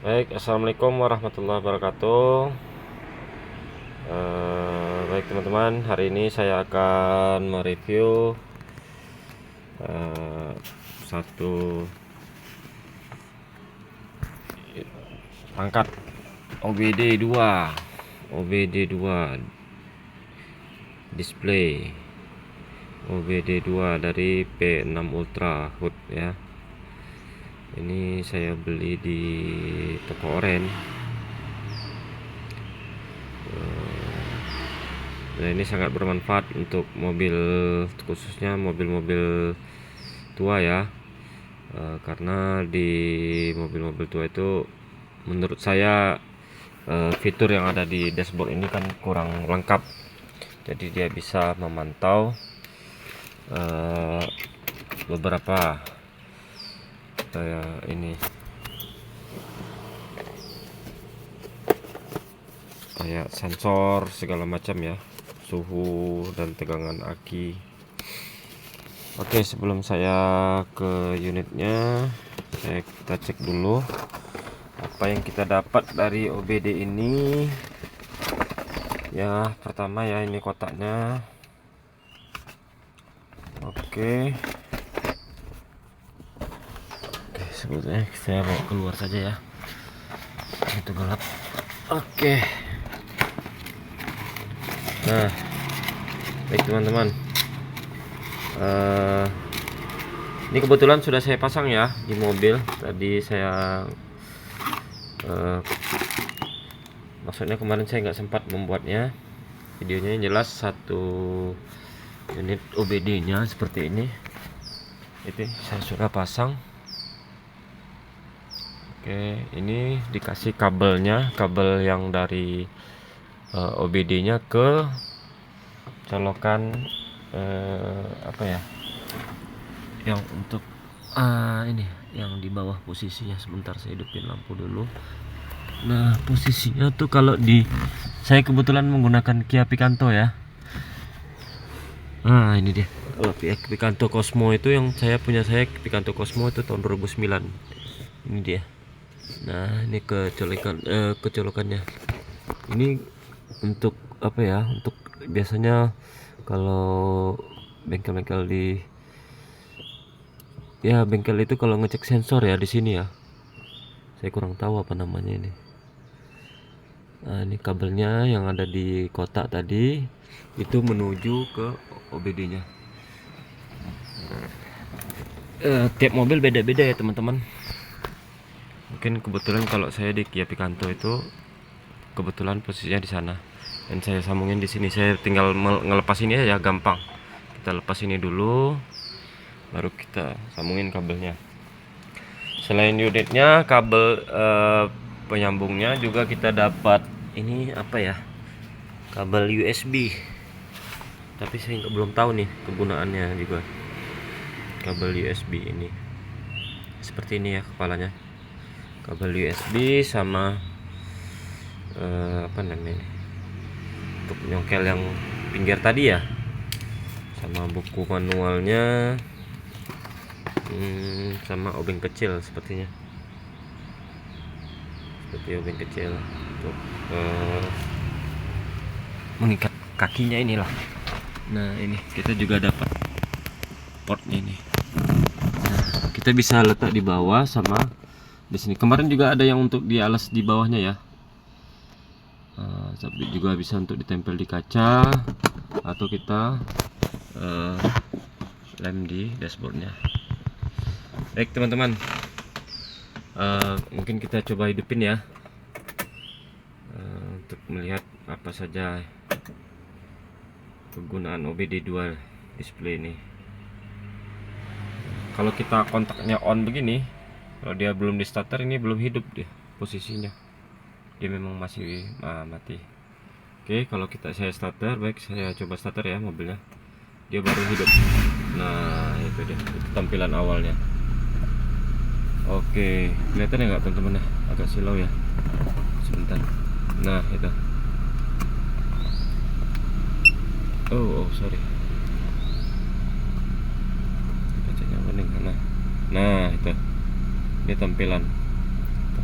Baik, assalamualaikum warahmatullahi wabarakatuh. Baik teman-teman, hari ini saya akan mereview satu perangkat OBD2 display OBD2 dari P6 Ultra HUD ya. Ini saya beli di toko oren. Nah, ini sangat bermanfaat untuk mobil, khususnya mobil-mobil tua ya. Karena di mobil-mobil tua itu menurut saya fitur yang ada di dashboard ini kan kurang lengkap. Jadi dia bisa memantau beberapa kayak sensor segala macam ya, suhu dan tegangan aki. Oke, sebelum saya ke unitnya, kita cek dulu apa yang kita dapat dari OBD ini. Ya, pertama ya, ini kotaknya. Oke, sebetulnya saya bawa keluar saja ya, itu gelap. Oke. Nah, baik teman-teman, ini kebetulan sudah saya pasang ya di mobil. Tadi saya maksudnya kemarin saya nggak sempat membuatnya videonya. Yang jelas satu unit OBD nya seperti ini, itu saya sudah pasang. Oke, ini dikasih kabelnya, kabel yang dari OBD nya ke colokan yang untuk ini yang di bawah posisinya. Sebentar, saya hidupin lampu dulu. Nah, posisinya tuh kalau saya kebetulan menggunakan Kia Picanto ya. Nah, ini dia. Kalau Picanto Cosmo itu yang saya punya, saya Picanto Cosmo itu tahun 2009. Ini dia. Nah, ini kecolokannya. Ini untuk untuk biasanya kalau bengkel-bengkel bengkel itu kalau ngecek sensor ya di sini ya. Saya kurang tahu apa namanya ini. Nah, ini kabelnya yang ada di kotak tadi itu menuju ke OBD-nya. Tiap mobil beda-beda ya teman-teman. Mungkin kebetulan kalau saya di Kia Picanto itu kebetulan posisinya di sana, dan saya sambungin di sini. Saya tinggal ngelepas ini aja, gampang. Kita lepas ini dulu, baru kita sambungin kabelnya. Selain unitnya, kabel penyambungnya juga kita dapat ini kabel USB. Tapi saya belum tahu nih kegunaannya juga. Kabel USB ini seperti ini ya kepalanya. Kabel USB sama untuk nyongkel yang pinggir tadi ya, sama buku manualnya, sama obeng kecil sepertinya, seperti obeng kecil untuk mengikat kakinya inilah. Nah, ini kita juga dapat portnya ini. Nah, kita bisa letak di bawah sama di sini. Kemarin juga ada yang untuk di alas di bawahnya ya. Tapi juga bisa untuk ditempel di kaca atau kita lem di dashboardnya. Baik teman-teman, mungkin kita coba hidupin ya, untuk melihat apa saja kegunaan OBD2 display ini. Kalau kita kontaknya on begini, kalau dia belum di starter, ini belum hidup dia posisinya, dia memang masih mati. Oke, kalau saya starter, baik saya coba starter ya mobilnya, dia baru hidup. Nah, itu dia, itu tampilan awalnya. Oke, kelihatan ya nggak teman-teman ya? Agak silau ya, sebentar. Nah, itu. Oh sorry, kacanya bening. Nah itu dia tampilan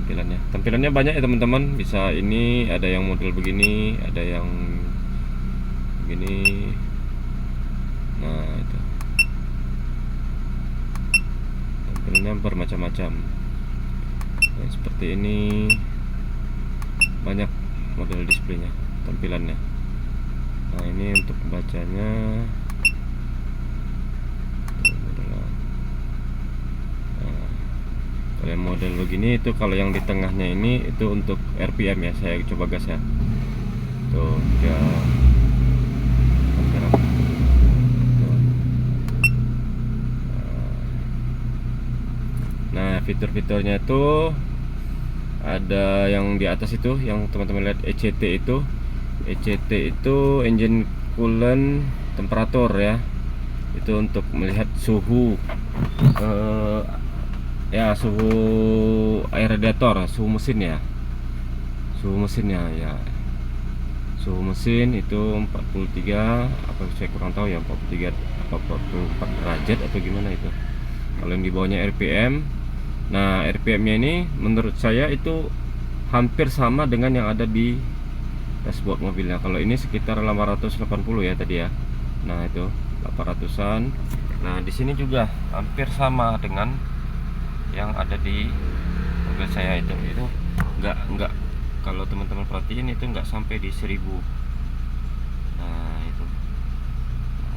Tampilannya banyak ya teman-teman. Bisa ini, ada yang model begini, ada yang begini. Nah itu tampilannya bermacam-macam. Nah, seperti ini, banyak model displaynya, tampilannya. Nah ini untuk bacanya. Kalau yang model begini itu, kalau yang di tengahnya ini itu untuk RPM ya. Saya coba gas ya. Tuh ya. Nah fitur-fiturnya itu ada yang di atas itu, yang teman-teman lihat ECT itu. ECT itu engine coolant temperatur ya. Itu untuk melihat suhu ya, suhu air radiator, suhu mesin ya. Suhu mesinnya ya. Suhu mesin itu 43, apa saya kurang tahu ya, 43 apa 44 derajat atau gimana itu. Kalau yang di bawahnya RPM. Nah, RPM-nya ini menurut saya itu hampir sama dengan yang ada di dashboard mobilnya. Kalau ini sekitar 880 ya tadi ya. Nah, itu 800-an. Nah, di sini juga hampir sama dengan yang ada di mobil saya itu. Itu enggak, kalau teman-teman perhatiin itu enggak sampai di 1000. Nah,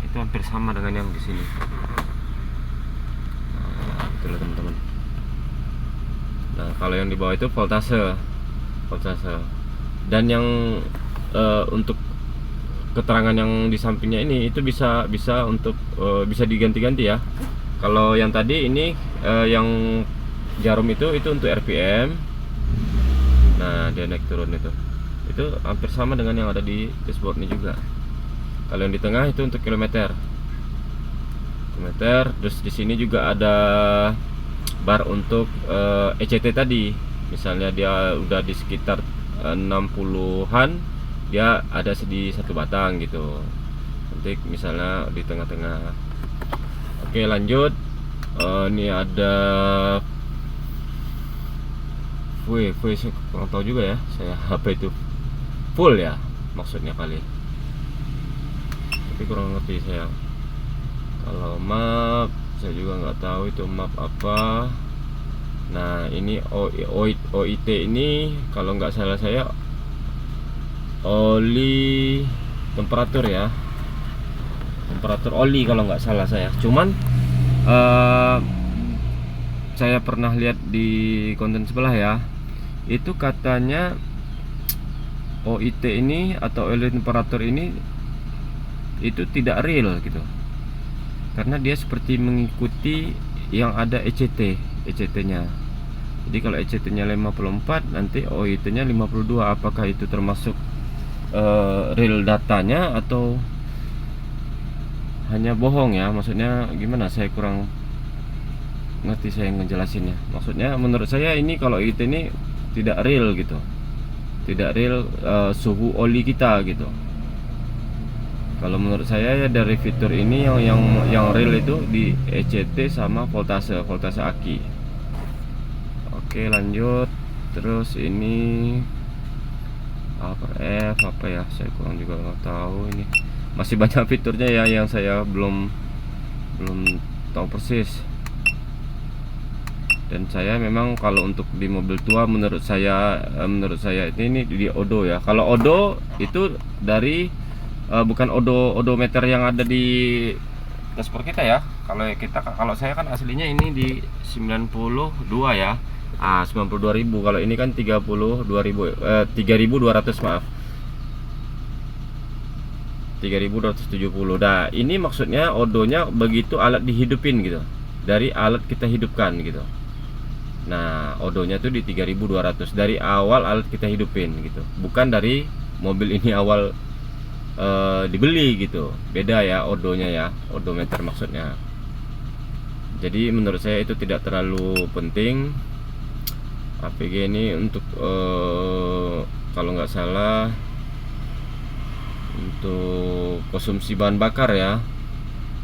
itu hampir sama dengan yang di sini. Nah, itulah teman-teman. Nah, kalau yang di bawah itu voltase. Dan yang untuk keterangan yang di sampingnya ini itu bisa untuk bisa diganti-ganti ya. Kalau yang tadi ini yang jarum itu untuk RPM. Nah, dia naik turun itu hampir sama dengan yang ada di dashboard ini juga. Kalau yang di tengah itu untuk kilometer. Terus di sini juga ada bar untuk ECT tadi. Misalnya dia udah di sekitar 60-an, dia ada di satu batang gitu. Nanti misalnya di tengah-tengah. Oke, lanjut. Ini ada saya kurang tahu juga ya. Saya apa itu full ya maksudnya kali. Tapi kurang ngerti saya. Kalau map saya juga nggak tahu itu map apa. Nah, ini OIT ini kalau nggak salah saya oli temperatur ya. Temperatur oli kalau nggak salah saya. Cuman saya pernah lihat di konten sebelah ya. Itu katanya OIT ini atau oli temperatur ini itu tidak real gitu. Karena dia seperti mengikuti yang ada ECT-nya. Jadi kalau ECT-nya 54, nanti OIT-nya 52. Apakah itu termasuk real datanya atau hanya bohong ya? Maksudnya gimana? Saya kurang ngerti saya ngejelasinnya. Maksudnya menurut saya ini kalau OIT ini tidak real gitu. Tidak real suhu oli kita gitu. Kalau menurut saya ya dari fitur ini yang real itu di ECT sama voltase aki. Oke, lanjut. Terus ini apa ya? Saya kurang juga nggak tahu ini. Masih banyak fiturnya ya yang saya belum tahu persis. Dan saya memang kalau untuk di mobil tua menurut saya ini di Odo ya. Kalau Odo itu dari bukan odometer yang ada di dashboard kita ya. Kalau saya kan aslinya ini di 92 ya. 92.000. Kalau ini kan 32.000 3.200 maaf. 3.270. Nah, ini maksudnya odonya begitu alat dihidupin gitu. Dari alat kita hidupkan gitu. Nah, odonya tuh di 3.200 dari awal alat kita hidupin gitu. Bukan dari mobil ini awal dibeli gitu. Beda ya odonya ya, odometer maksudnya. Jadi menurut saya itu tidak terlalu penting. APG ini untuk kalau nggak salah untuk konsumsi bahan bakar ya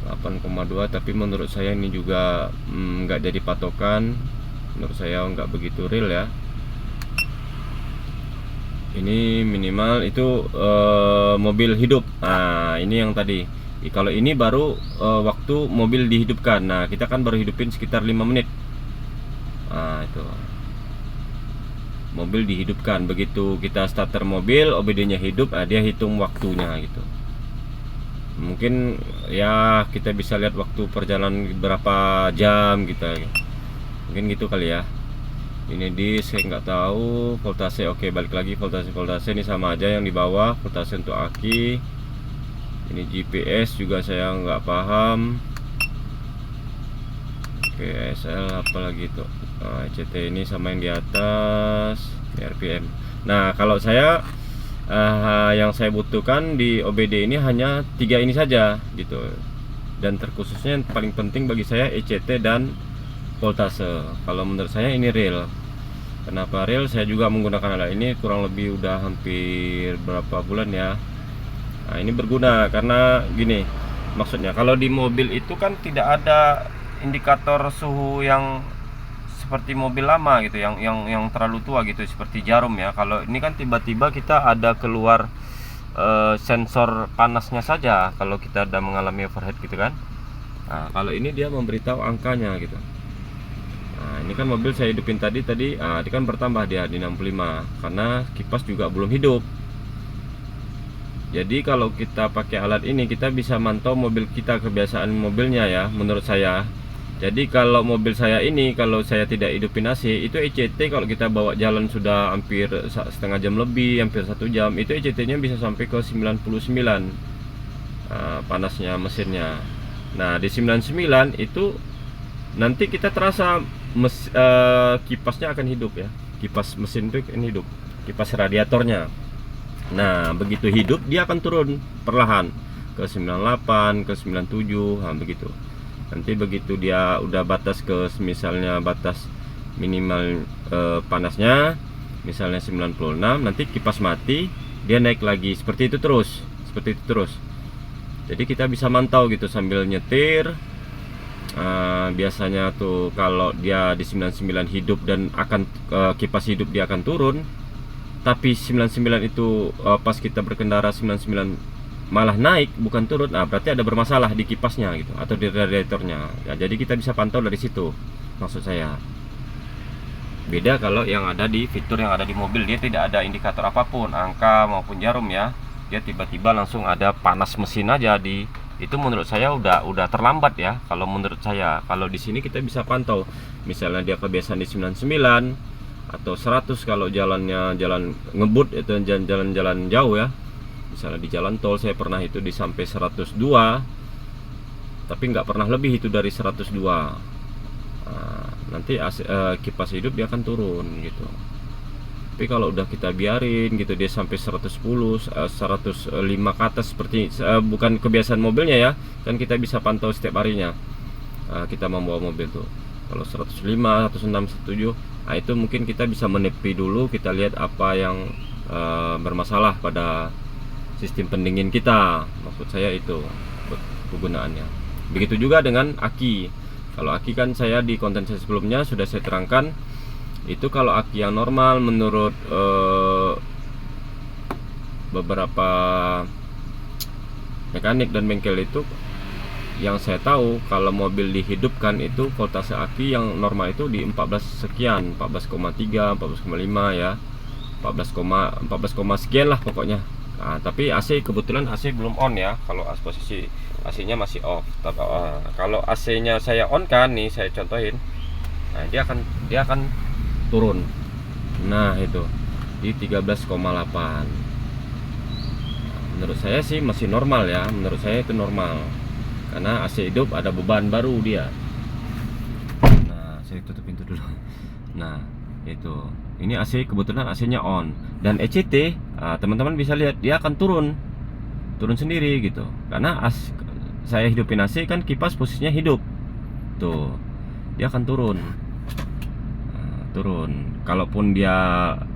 8,2, tapi menurut saya ini juga nggak jadi patokan. Menurut saya nggak begitu real ya. Ini minimal itu mobil hidup. Nah, ini yang tadi. Kalau ini baru waktu mobil dihidupkan. Nah, kita kan baru hidupin sekitar 5 menit. Nah, itu. Mobil dihidupkan. Begitu kita starter mobil, OBD-nya hidup, nah dia hitung waktunya gitu. Mungkin ya kita bisa lihat waktu perjalanan berapa jam gitu. Mungkin gitu kali ya. Ini di saya nggak tahu voltase. Oke, balik lagi voltase ini sama aja yang di bawah, voltase untuk aki. Ini GPS juga saya nggak paham. Oke, SL apalagi itu. Nah, CT ini sama yang di atas, RPM. Nah, kalau saya yang saya butuhkan di OBD ini hanya 3 ini saja gitu. Dan terkhususnya yang paling penting bagi saya ECT dan voltase. Kalau menurut saya ini real. Kenapa real? Saya juga menggunakan alat ini kurang lebih udah hampir berapa bulan ya. Nah, ini berguna karena gini, maksudnya kalau di mobil itu kan tidak ada indikator suhu yang seperti mobil lama gitu, yang terlalu tua gitu, seperti jarum ya. Kalau ini kan tiba-tiba kita ada keluar sensor panasnya saja kalau kita ada mengalami overheat gitu kan. Nah, kalau ini dia memberitahu angkanya gitu. Nah, ini kan mobil saya hidupin tadi, ini kan bertambah dia di 65 karena kipas juga belum hidup. Jadi kalau kita pakai alat ini kita bisa mantau mobil kita, kebiasaan mobilnya ya, menurut saya. Jadi kalau mobil saya ini, kalau saya tidak hidupin AC, itu ECT kalau kita bawa jalan sudah hampir setengah jam lebih, hampir 1 jam, itu ECT-nya bisa sampai ke 99 panasnya mesinnya. Nah, di 99 itu nanti kita terasa kipasnya akan hidup ya. Kipas mesin itu akan hidup, kipas radiatornya. Nah, begitu hidup dia akan turun perlahan ke 98, ke 97, begitu. Nanti begitu dia udah batas ke misalnya batas minimal panasnya misalnya 96, nanti kipas mati, dia naik lagi seperti itu terus. Jadi kita bisa mantau gitu sambil nyetir. Biasanya tuh kalau dia di 99 hidup dan akan kipas hidup dia akan turun. Tapi 99 itu pas kita berkendara 99 malah naik bukan turun, nah berarti ada bermasalah di kipasnya gitu atau di radiatornya ya. Jadi kita bisa pantau dari situ, maksud saya. Beda kalau yang ada di fitur yang ada di mobil, dia tidak ada indikator apapun, angka maupun jarum ya. Dia tiba-tiba langsung ada panas mesin aja di itu. Menurut saya udah terlambat ya. Kalau menurut saya, kalau di sini kita bisa pantau misalnya dia kebiasaan di 99 atau 100 kalau jalannya jalan ngebut itu jalan-jalan jauh ya. Misalnya di jalan tol saya pernah itu di sampai 102, tapi nggak pernah lebih itu dari 102. Nanti kipas hidup dia akan turun gitu. Tapi kalau udah kita biarin gitu dia sampai 110, 105 ke atas seperti bukan kebiasaan mobilnya ya, kan kita bisa pantau setiap harinya. Kita membawa mobil tuh. Kalau 105, 106, 107, nah itu mungkin kita bisa menepi dulu, kita lihat apa yang bermasalah pada sistem pendingin kita, maksud saya itu kegunaannya. Begitu juga dengan aki. Kalau aki kan saya di konten saya sebelumnya sudah saya terangkan, itu kalau aki yang normal menurut beberapa mekanik dan bengkel itu yang saya tahu, kalau mobil dihidupkan itu voltase aki yang normal itu di 14 sekian, 14,3, 14,5 ya, 14, sekian lah pokoknya. Nah, tapi AC kebetulan AC belum on ya. Kalau posisi AC-nya masih off. Kalau AC-nya saya on kan nih, saya contohin. Nah, dia akan turun. Nah, itu di 13,8. Menurut saya sih masih normal ya. Menurut saya itu normal. Karena AC hidup ada beban baru dia. Nah, saya tutup pintu dulu. Nah, itu. Ini AC kebetulan AC-nya on. Dan ECT teman-teman bisa lihat dia akan turun sendiri gitu. Karena saya hidupin AC kan kipas posisinya hidup. Tuh. Dia akan turun. Kalaupun dia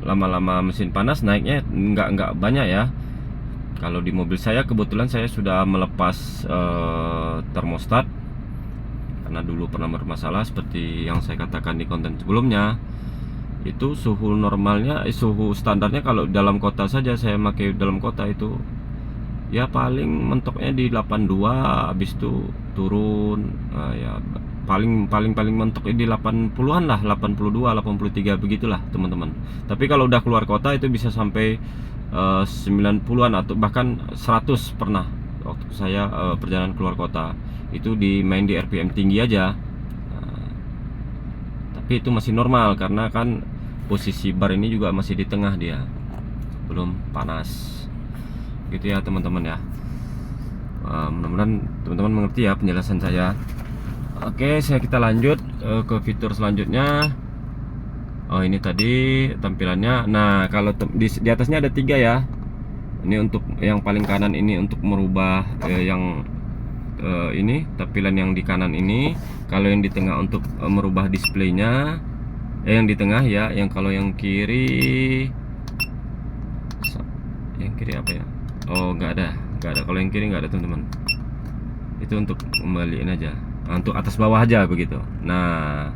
lama-lama mesin panas, naiknya nggak banyak ya. Kalau di mobil saya kebetulan saya sudah melepas termostat karena dulu pernah bermasalah seperti yang saya katakan di konten sebelumnya. itu suhu normalnya, suhu standarnya kalau dalam kota saja, saya pakai dalam kota itu ya paling mentoknya di 82, habis itu turun. Nah, ya paling paling paling mentoknya di 80-an lah, 82, 83 begitulah teman-teman. Tapi kalau udah keluar kota itu bisa sampai 90-an atau bahkan 100 pernah waktu saya perjalanan keluar kota. Itu main di RPM tinggi aja. Nah, tapi itu masih normal karena kan posisi bar ini juga masih di tengah, dia belum panas gitu ya teman-teman ya. Mudah-mudahan teman-teman mengerti ya penjelasan saya. Oke, kita lanjut ke fitur selanjutnya. Oh, ini tadi tampilannya. Nah, kalau di atasnya ada 3 ya. Ini untuk yang paling kanan ini untuk merubah yang ini tampilan yang di kanan ini. Kalau yang di tengah untuk merubah displaynya. Yang di tengah ya. Yang kalau yang kiri apa ya? Oh, nggak ada. Kalau yang kiri nggak ada teman-teman. Itu untuk kembaliin aja. Untuk atas bawah aja begitu. Nah,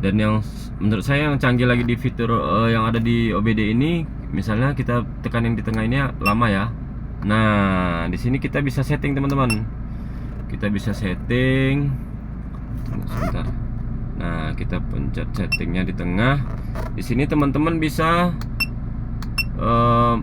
dan yang menurut saya yang canggih lagi di fitur yang ada di OBD ini, misalnya kita tekan yang di tengah ini lama ya. Nah, di sini kita bisa setting teman-teman. Kita bisa setting. Sebentar. Nah, kita pencet settingnya di tengah. Di sini teman-teman bisa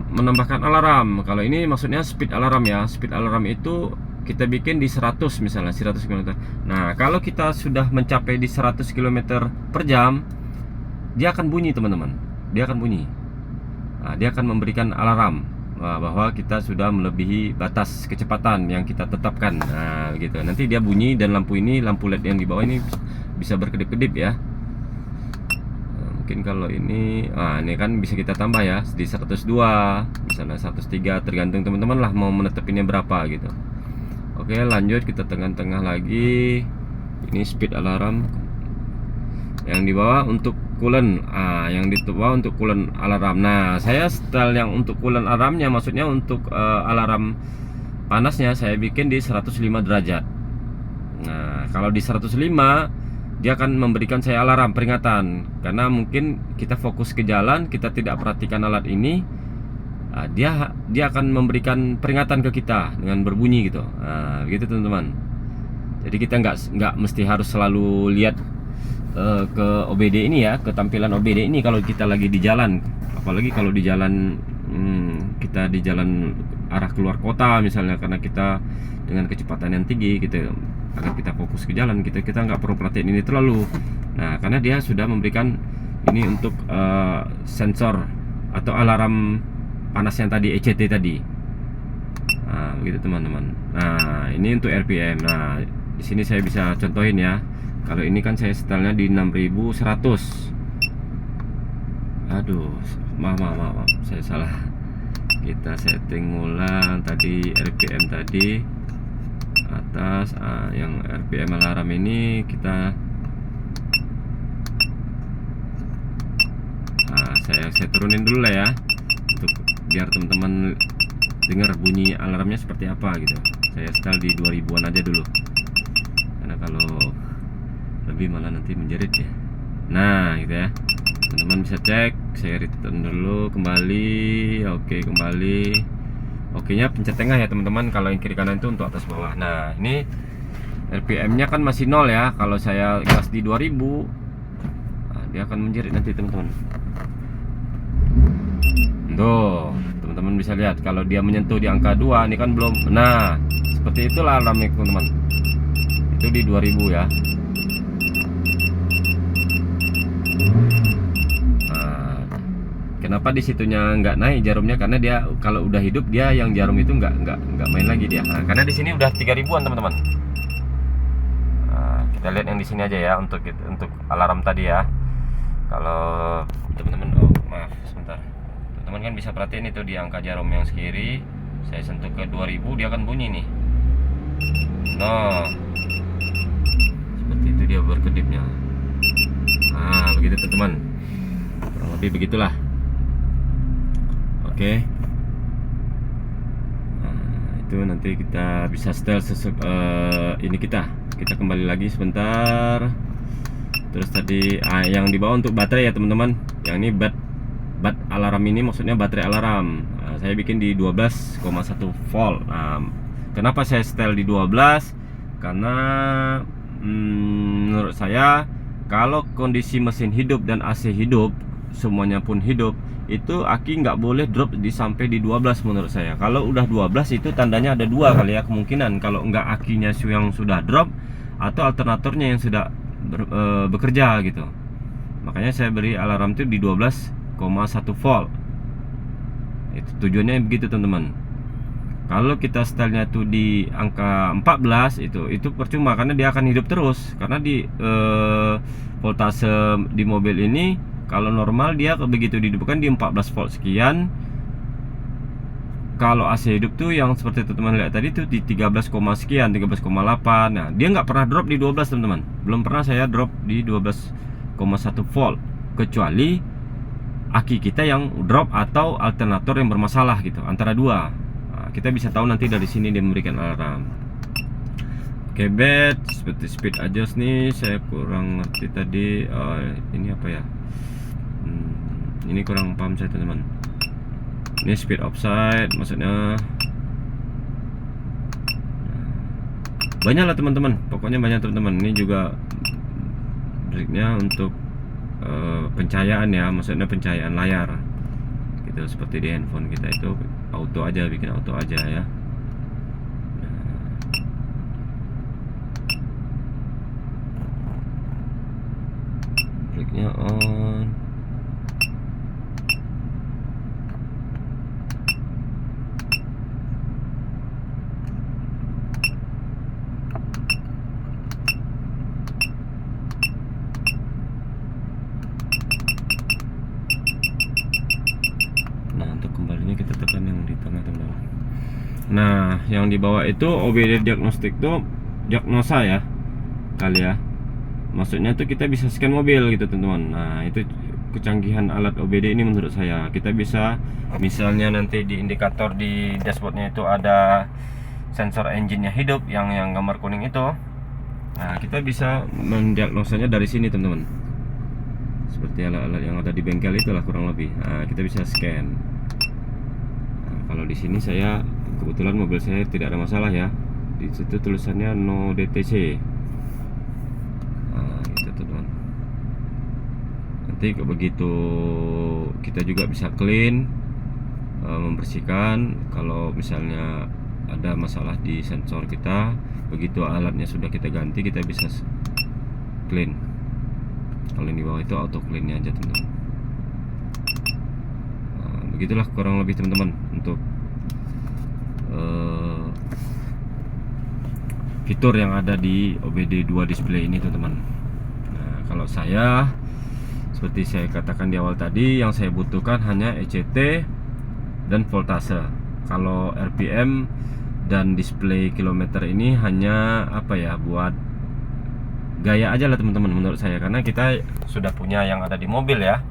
menambahkan alarm. Kalau ini maksudnya speed alarm ya. Speed alarm itu kita bikin di 100 misalnya, 100 km. Nah, kalau kita sudah mencapai di 100 km per jam, dia akan bunyi teman-teman. Dia akan bunyi. Nah, dia akan memberikan alarm bahwa kita sudah melebihi batas kecepatan yang kita tetapkan. Nah, gitu. Nanti dia bunyi dan lampu LED yang di bawah ini bisa berkedip-kedip ya. Mungkin kalau ini kan bisa kita tambah ya di 102, misalnya 103, tergantung teman-teman lah mau menetapinnya berapa gitu. Oke, lanjut kita tengah-tengah lagi. Ini speed alarm. Yang di bawah untuk coolant. Yang di bawah untuk coolant alarm. Nah, saya setel yang untuk coolant alarmnya, maksudnya untuk alarm panasnya saya bikin di 105 derajat. Nah, kalau di 105 dia akan memberikan saya alarm peringatan karena mungkin kita fokus ke jalan, kita tidak perhatikan alat ini. Dia akan memberikan peringatan ke kita dengan berbunyi gitu. Nah, gitu teman-teman. Jadi kita nggak mesti harus selalu lihat ke OBD ini ya, ke tampilan OBD ini kalau kita lagi di jalan. Apalagi kalau di jalan kita di jalan arah keluar kota misalnya, karena kita dengan kecepatan yang tinggi gitu, agar kita fokus ke jalan, kita nggak perlu perhatiin ini terlalu. Nah, karena dia sudah memberikan ini untuk sensor atau alarm panas yang tadi, ECT tadi. Nah, begitu teman-teman. Nah, ini untuk RPM. Nah, di sini saya bisa contohin ya. Kalau ini kan saya setelnya di 6100. Aduh, maaf, saya salah. Kita setting ulang tadi RPM tadi atas. Yang RPM alarm ini kita saya turunin dulu lah ya, untuk biar teman-teman dengar bunyi alarmnya seperti apa gitu. Saya setel di 2000-an aja dulu, karena kalau lebih malah nanti menjerit ya. Nah, gitu ya. Teman-teman bisa cek. Saya return dulu kembali. Oke, kembali. Oke-nya pencet tengah ya teman-teman. Kalau yang kiri kanan itu untuk atas bawah. Nah, ini RPM-nya kan masih 0 ya. Kalau saya gas di 2000, dia akan menjerit nanti teman-teman. Tuh, teman-teman bisa lihat kalau dia menyentuh di angka 2, ini kan belum. Nah, seperti itulah alarmnya teman-teman. Itu di 2000 ya. Kenapa di situnya nggak naik jarumnya? Karena dia kalau udah hidup, dia yang jarum itu nggak main lagi dia. Nah, karena di sini udah 3000-an teman-teman. Nah, kita lihat yang di sini aja ya untuk alarm tadi ya. Kalau teman-teman, maaf sebentar. Teman-teman kan bisa perhatiin itu di angka jarum yang sekiri. Saya sentuh ke 2000, dia akan bunyi nih. Nah, seperti itu dia berkedipnya. Nah, begitu teman-teman. Kurang lebih begitulah. Oke. Nah, itu nanti kita bisa setel ini kita kembali lagi sebentar. Terus tadi yang di bawah untuk baterai ya teman-teman. Yang ini bat alarm ini maksudnya baterai alarm. Saya bikin di 12,1 volt. Kenapa saya setel di 12? Karena menurut saya kalau kondisi mesin hidup dan AC hidup, semuanya pun hidup, itu aki nggak boleh drop sampai di 12 menurut saya. Kalau udah 12 itu tandanya ada dua kali ya kemungkinan, kalau nggak akinya yang sudah drop atau alternatornya yang sudah bekerja gitu. Makanya saya beri alarm itu di 12,1 volt. Itu tujuannya begitu teman-teman. Kalau kita setelnya tuh di angka 14 itu percuma, karena dia akan hidup terus. Karena di voltase di mobil ini kalau normal dia begitu dihidupkan di 14 volt sekian. Kalau AC hidup tuh yang seperti teman-teman lihat tadi tuh di 13, sekian, 13,8. Nah, dia nggak pernah drop di 12 teman-teman. Belum pernah saya drop di 12,1 volt, kecuali aki kita yang drop atau alternator yang bermasalah gitu, antara dua. Kita bisa tahu nanti dari sini dia memberikan alarm. Oke, bed seperti speed adjust nih saya kurang ngerti tadi. Ini apa ya? Ini kurang paham saya teman-teman. Ini speed offset maksudnya. Banyak lah teman-teman, pokoknya banyak teman-teman. Ini juga triknya untuk pencahayaan ya, maksudnya pencahayaan layar gitu, seperti di handphone kita itu auto aja, bikin auto aja ya. Triknya on. Kita tekan yang di tengah teman-teman. Nah, yang di bawah itu OBD diagnostik tuh diagnosa ya kali ya. Maksudnya tuh kita bisa scan mobil gitu teman-teman. Nah, itu kecanggihan alat OBD ini menurut saya. Kita bisa misalnya nanti di indikator di dashboardnya itu ada sensor engine-nya hidup yang gambar kuning itu. Nah, kita bisa mendiagnosanya dari sini teman-teman. Seperti alat-alat yang ada di bengkel itulah kurang lebih. Nah, kita bisa scan. Kalau di sini saya kebetulan mobil saya tidak ada masalah ya. Di situ tulisannya no DTC. Nah, gitu teman. Nanti begitu kita juga bisa clean, membersihkan. Kalau misalnya ada masalah di sensor kita, begitu alatnya sudah kita ganti, kita bisa clean. Kalau di bawah itu auto cleannya aja teman-teman. Begitulah kurang lebih teman-teman untuk fitur yang ada di OBD 2 display ini teman-teman. Nah, kalau saya seperti saya katakan di awal tadi, yang saya butuhkan hanya ECT dan voltase. Kalau RPM dan display kilometer ini hanya apa ya, buat gaya aja lah teman-teman menurut saya, karena kita sudah punya yang ada di mobil ya.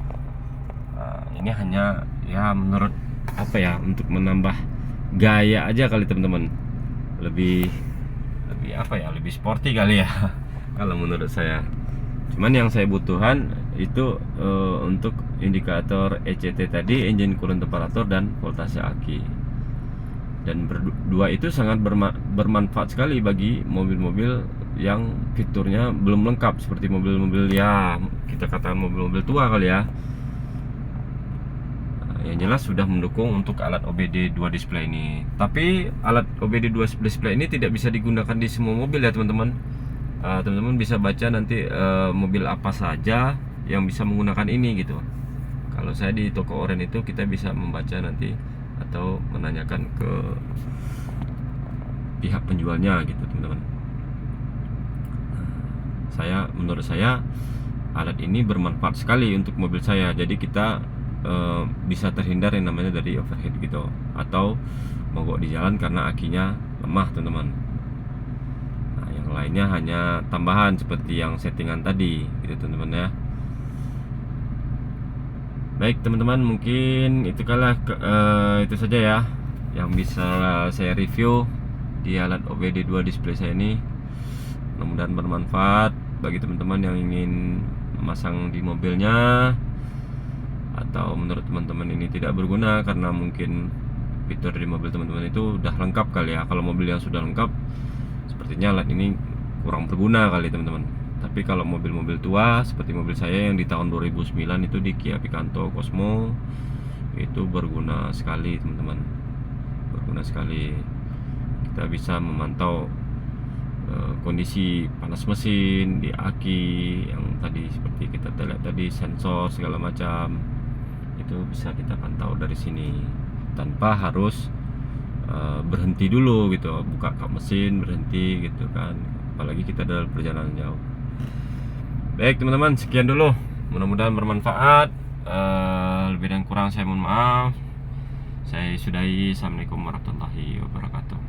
Ini hanya ya menurut apa ya, untuk menambah gaya aja kali teman-teman, lebih apa ya, lebih sporty kali ya kalau menurut saya. Cuman yang saya butuhkan itu untuk indikator ECT tadi, engine coolant temperature, dan voltase aki. Dan berdua itu sangat bermanfaat sekali bagi mobil-mobil yang fiturnya belum lengkap, seperti mobil-mobil ya kita katakan mobil-mobil tua kali ya. Yang jelas sudah mendukung untuk alat OBD 2 display ini. Tapi alat OBD 2 display ini tidak bisa digunakan di semua mobil ya teman-teman. Teman-teman bisa baca nanti mobil apa saja yang bisa menggunakan ini gitu. Kalau saya di toko oren itu kita bisa membaca nanti atau menanyakan ke pihak penjualnya gitu teman-teman. Menurut saya alat ini bermanfaat sekali untuk mobil saya. Jadi kita bisa terhindar yang namanya dari overheat gitu, atau mogok di jalan karena akinya lemah teman-teman. Nah, yang lainnya hanya tambahan seperti yang settingan tadi gitu teman-teman ya. Baik teman-teman, mungkin itu saja ya yang bisa saya review di alat OBD 2 display saya ini. Mudah-mudahan bermanfaat bagi teman-teman yang ingin memasang di mobilnya, atau menurut teman-teman ini tidak berguna karena mungkin fitur di mobil teman-teman itu udah lengkap kali ya. Kalau mobil yang sudah lengkap, sepertinya alat ini kurang berguna kali teman-teman. Tapi kalau mobil-mobil tua seperti mobil saya yang di tahun 2009 itu di Kia Picanto Cosmo, itu berguna sekali teman-teman, berguna sekali. Kita bisa memantau kondisi panas mesin di aki yang tadi seperti kita lihat tadi, sensor segala macam itu bisa kita pantau dari sini tanpa harus berhenti dulu gitu, buka kap mesin berhenti gitu kan, apalagi kita dalam perjalanan jauh. Baik teman-teman, sekian dulu, mudah-mudahan bermanfaat. Lebih dan kurang saya mohon maaf. Saya sudahi. Assalamualaikum warahmatullahi wabarakatuh.